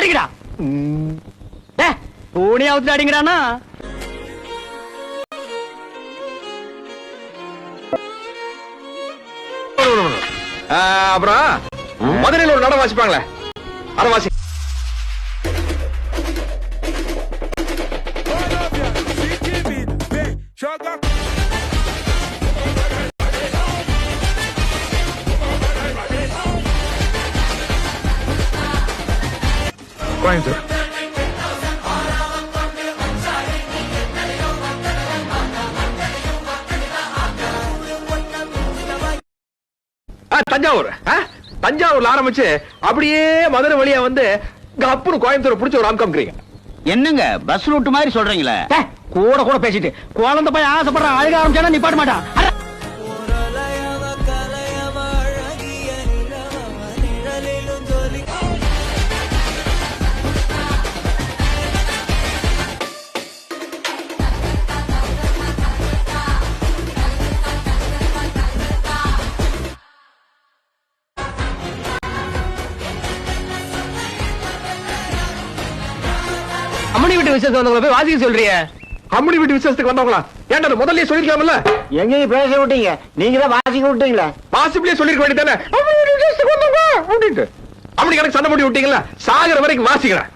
அடிக்கடா. பூனியாவது அடிங்கிறானா? அப்புறம் மதுரையில் ஒரு நடம் வாசிப்பாங்களே, அதை வாசி. கோயம்புத்தூர். தஞ்சாவூர். தஞ்சாவூர்ல ஆரம்பிச்சு அப்படியே மதுரை வழியா வந்து அப்புறம் கோயம்புத்தூர் பிடிச்ச ஒரு ஆம்காம்க்கிறீங்க. என்னங்க பஸ் ரூட் மாதிரி சொல்றீங்களே? கூட கூட பேசிட்டு குழந்தை போய் ஆசைப்படுற அழுக ஆரம்பிச்சானா நிப்பாட்ட மாட்டான். அம்மணி வீட்டு விசேஷம் வந்தவங்களை போய் வாசிக்க சொல்றிய? அம்மணி வீட்டு விசேஷத்துக்கு வந்தவங்களா? ஏன்டா முதல்லயே சொல்லிருக்கலாம்ல? எங்க பேச விட்டீங்க? நீங்க தான் வாசிக்க விட்டீங்களா? வாசிப்பிலே சொல்லிருக்க வேண்டியதானே? அம்மணி வீட்டு விசேஷத்துக்கு வந்தவங்க அப்படின்ட்டு. அம்மணி கணக்கு சண்டை போட்டு விட்டீங்களா? சாகர வரைக்கும் வாசிக்கிறேன்.